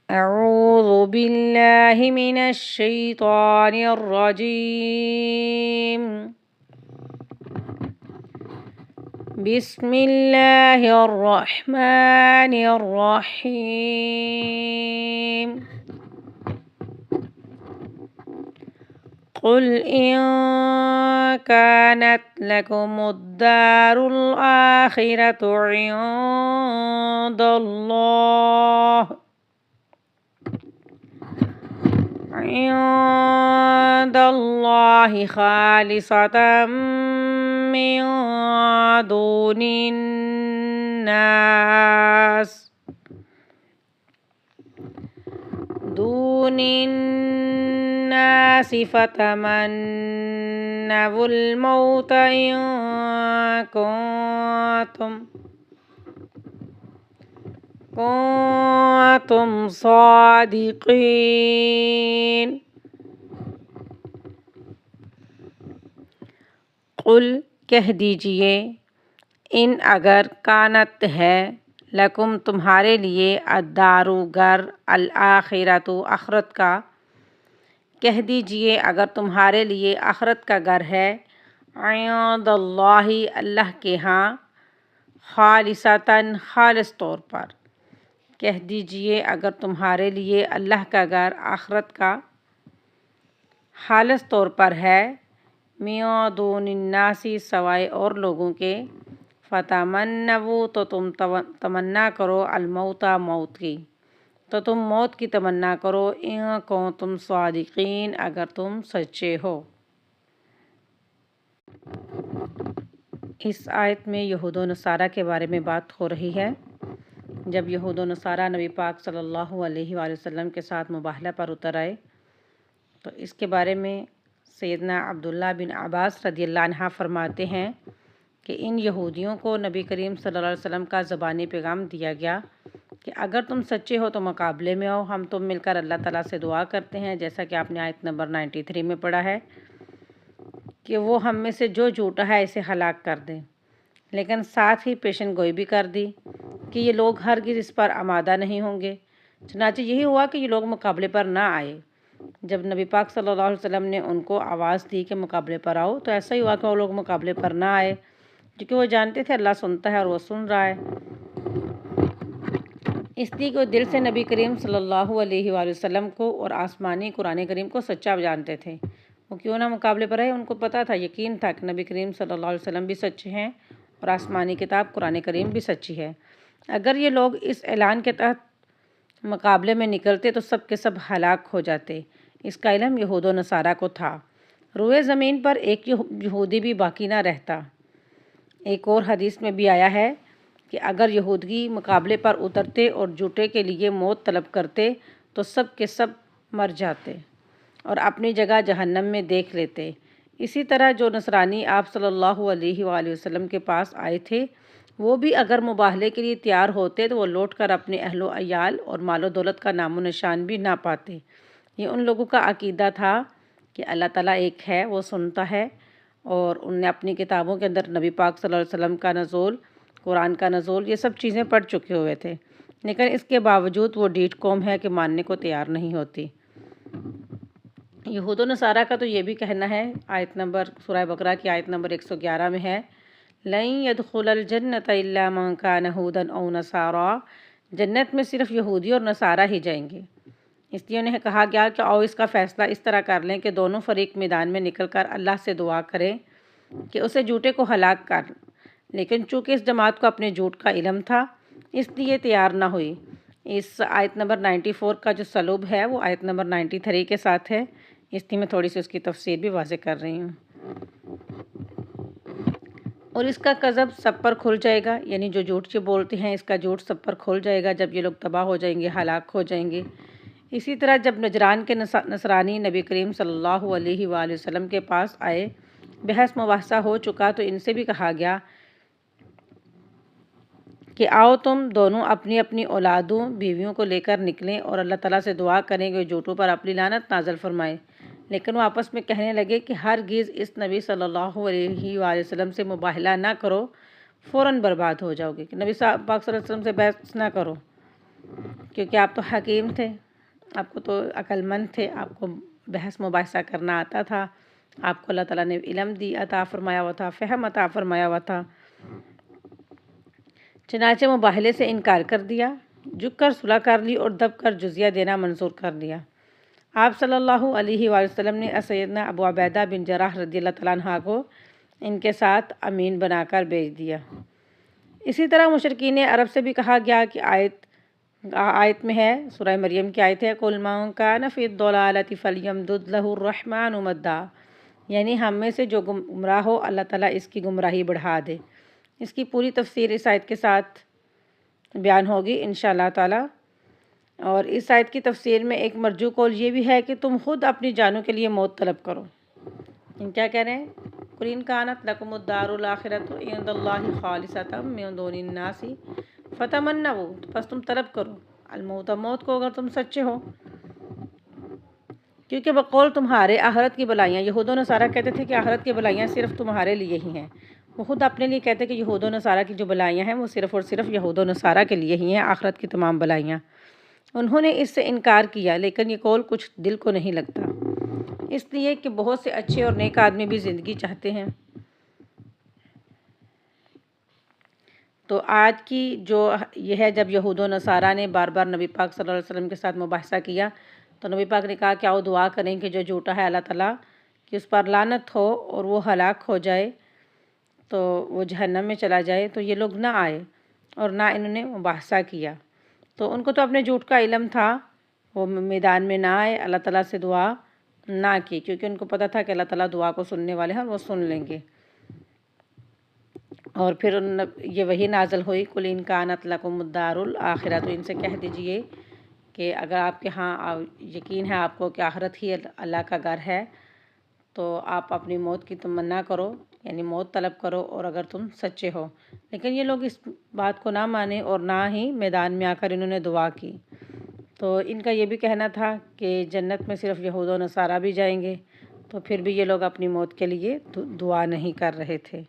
أعوذ بالله من الشيطان الرجيم. بسم الله الرحمن الرحيم. قل إن كانت لكم الدار الآخرة عند الله خالصة من دون الناس فتمنوا الموت إن كنتم صادقين. قل کہہ دیجئے، ان اگر کانت ہے، لکم تمہارے لیے، الدارو گھر، الآخرۃ آخرت کا، کہہ دیجئے اگر تمہارے لیے آخرت کا گھر ہے، عند اللہ اللہ کے ہاں، خالصتاً خالص طور پر، کہہ دیجئے اگر تمہارے لیے اللہ کا گھر آخرت کا خالص طور پر ہے، من دون الناس سوائے اور لوگوں کے، فتمنوا تو تم تمنا کرو، الموت موت کی، تو تم موت کی تمنا کرو، ان کنتم صادقین اگر تم سچے ہو۔ اس آیت میں یہود و نصارہ کے بارے میں بات ہو رہی ہے۔ جب یہود و نصارہ نبی پاک صلی اللہ علیہ وآلہ وسلم کے ساتھ مباہلہ پر اتر آئے تو اس کے بارے میں سیدنا عبداللہ بن عباس رضی اللہ عنہ فرماتے ہیں کہ ان یہودیوں کو نبی کریم صلی اللہ علیہ وسلم کا زبانی پیغام دیا گیا کہ اگر تم سچے ہو تو مقابلے میں آؤ، ہم تم مل کر اللہ تعالیٰ سے دعا کرتے ہیں، جیسا کہ آپ نے آیت نمبر 93 میں پڑھا ہے کہ وہ ہم میں سے جو جھوٹا ہے اسے ہلاک کر دیں، لیکن ساتھ ہی پیشن گوئی بھی کر دی کہ یہ لوگ ہرگز اس پر آمادہ نہیں ہوں گے۔ چنانچہ یہی ہوا کہ یہ لوگ مقابلے پر نہ آئے۔ جب نبی پاک صلی اللہ علیہ وسلم نے ان کو آواز دی کہ مقابلے پر آؤ تو ایسا ہی ہوا کہ وہ لوگ مقابلے پر نہ آئے، کیونکہ وہ جانتے تھے اللہ سنتا ہے اور وہ سن رہا ہے، اس لیے کہ وہ دل سے نبی کریم صلی اللہ علیہ وآلہ وسلم کو اور آسمانی قرآن کریم کو سچا جانتے تھے۔ وہ کیوں نہ مقابلے پر آئے، ان کو پتہ تھا، یقین تھا کہ نبی کریم صلی اللہ علیہ وسلم بھی سچے ہیں اور آسمانی کتاب قرآن کریم بھی سچی ہے۔ اگر یہ لوگ اس اعلان کے تحت مقابلے میں نکلتے تو سب کے سب ہلاک ہو جاتے۔ اس کا علم یہود و نصارہ کو تھا۔ روئے زمین پر ایک یہودی بھی باقی نہ رہتا۔ ایک اور حدیث میں بھی آیا ہے کہ اگر یہودی مقابلے پر اترتے اور جھوٹے کے لیے موت طلب کرتے تو سب کے سب مر جاتے اور اپنی جگہ جہنم میں دیکھ لیتے۔ اسی طرح جو نصرانی آپ صلی اللہ علیہ وآلہ وسلم کے پاس آئے تھے، وہ بھی اگر مباہلے کے لیے تیار ہوتے تو وہ لوٹ کر اپنے اہل و عیال اور مال و دولت کا نام و نشان بھی نہ پاتے۔ یہ ان لوگوں کا عقیدہ تھا کہ اللہ تعالیٰ ایک ہے، وہ سنتا ہے، اور ان نے اپنی کتابوں کے اندر نبی پاک صلی اللہ علیہ وسلم کا نزول، قرآن کا نزول، یہ سب چیزیں پڑھ چکے ہوئے تھے، لیکن اس کے باوجود وہ ڈھیٹ قوم ہے کہ ماننے کو تیار نہیں ہوتی۔ یہود و نصارہ کا تو یہ بھی کہنا ہے، آیت نمبر سورہ بقرہ کی آیت نمبر 111 میں ہے، لَن يَدْخُلَ الْجَنَّةَ إِلَّا مَنْ كَانَ هُودًا أَوْ نَصَارَىٰ، جنت میں صرف یہودی اور نصارہ ہی جائیں گے۔ اس لیے انہیں کہا گیا کہ آؤ اس کا فیصلہ اس طرح کر لیں کہ دونوں فریق میدان میں نکل کر اللہ سے دعا کریں کہ اسے جھوٹے کو ہلاک کر، لیکن چونکہ اس جماعت کو اپنے جھوٹ کا علم تھا اس لیے تیار نہ ہوئی۔ اس آیت نمبر 94 کا جو سلوب ہے وہ آیت نمبر 93 کے ساتھ ہے، اس لیے میں تھوڑی سی اس کی تفسیر بھی واضح کر رہی ہوں۔ اور اس کا کذب سب پر کھل جائے گا، یعنی جو جھوٹ سے بولتے ہیں اس کا جھوٹ سب پر کھل جائے گا جب یہ لوگ تباہ ہو جائیں گے، ہلاک ہو جائیں گے۔ اسی طرح جب نجران کے نصرانی نبی کریم صلی اللہ علیہ وآلہ وسلم کے پاس آئے، بحث مباحثہ ہو چکا تو ان سے بھی کہا گیا کہ آؤ تم دونوں اپنی اپنی اولادوں بیویوں کو لے کر نکلیں اور اللہ تعالیٰ سے دعا کریں کہ وہ جھوٹوں پر اپنی لعنت نازل فرمائے۔ لیکن وہ آپس میں کہنے لگے کہ ہرگز اس نبی صلی اللہ علیہ وآلہ وسلم سے مباہلہ نہ کرو، فوراً برباد ہو جاؤ گے کہ نبی پاک صلی اللہ علیہ وسلم سے بحث نہ کرو، کیونکہ آپ تو حکیم تھے، آپ کو تو عقل مند تھے، آپ کو بحث مباحثہ کرنا آتا تھا، آپ کو اللہ تعالیٰ نے علم عطا فرمایا ہوا تھا، فہم عطا فرمایا ہوا تھا۔ چنانچہ مباہلے سے انکار کر دیا، جھک کر صلح کر لی اور دب کر جزیہ دینا منظور کر لیا۔ آپ صلی اللہ علیہ وآلہ وسلم نے سیدنا ابو عبیدہ بن جراح رضی اللہ تعالیٰ عنہ کو ان کے ساتھ امین بنا کر بھیج دیا۔ اسی طرح مشرکین عرب سے بھی کہا گیا کہ آیت میں ہے، سورہ مریم کی آیت ہے، قُلْ مَن كَانَ فِي الضَّلَالَةِ فَلْيَمْدُدْ لَهُ الرَّحْمَٰنُ مَدًّا، یعنی ہم میں سے جو گمراہ ہو اللہ تعالیٰ اس کی گمراہی بڑھا دے۔ اس کی پوری تفسیر اس آیت کے ساتھ بیان ہوگی انشاءاللہ تعالیٰ۔ اور اس آیت کی تفسیر میں ایک مرجو قول یہ بھی ہے کہ تم خود اپنی جانوں کے لیے موت طلب کرو۔ کیا کہہ رہے ہیں؟ قُلْ إِن كَانَتْ لَكُمُ الدَّارُ الْآخِرَةُ عِندَ اللَّهِ خَالِصَةً مِّن دُونِ النَّاسِ فَتَمَنَّوْا، بس تم طلب کرو الموت، موت کو اگر تم سچے ہو، کیونکہ بقول تمہارے آخرت کی بلائیاں، یہود و نصارہ کہتے تھے کہ آخرت کی بلائیاں صرف تمہارے لیے ہی ہیں۔ وہ خود اپنے لیے کہتے کہ یہود و نصارہ کی جو بلائیاں ہیں وہ صرف اور صرف یہود و نصارہ کے لیے ہی ہیں، آخرت کی تمام بلائیاں۔ انہوں نے اس سے انکار کیا، لیکن یہ قول کچھ دل کو نہیں لگتا، اس لیے کہ بہت سے اچھے اور نیک آدمی بھی زندگی چاہتے ہیں۔ تو آج کی جو یہ ہے، جب یہود و نصارہ نے بار بار نبی پاک صلی اللہ علیہ وسلم کے ساتھ مباحثہ کیا تو نبی پاک نے کہا کہ آؤ دعا کریں کہ جو جھوٹا ہے اللہ تعالیٰ کہ اس پر لعنت ہو اور وہ ہلاک ہو جائے، تو وہ جہنم میں چلا جائے۔ تو یہ لوگ نہ آئے اور نہ انہوں نے مباحثہ کیا، تو ان کو تو اپنے جھوٹ کا علم تھا، وہ میدان میں نہ آئے، اللہ تعالیٰ سے دعا نہ کی، کیونکہ ان کو پتہ تھا کہ اللہ تعالیٰ دعا کو سننے والے ہیں اور وہ سن لیں گے۔ اور پھر یہ وحی نازل ہوئی، قُلْ إِن كَانَتْ لَكُمُ الدَّارُ الْآخِرَةُ، تو ان سے کہہ دیجئے کہ اگر آپ کے ہاں یقین ہے آپ کو کہ آخرت ہی اللہ کا گھر ہے، تو آپ اپنی موت کی تمنا کرو، یعنی موت طلب کرو، اور اگر تم سچے ہو۔ لیکن یہ لوگ اس بات کو نہ مانے اور نہ ہی میدان میں آ کر انہوں نے دعا کی۔ تو ان کا یہ بھی کہنا تھا کہ جنت میں صرف یہود و نصارہ بھی جائیں گے، تو پھر بھی یہ لوگ اپنی موت کے لیے دعا نہیں کر رہے تھے۔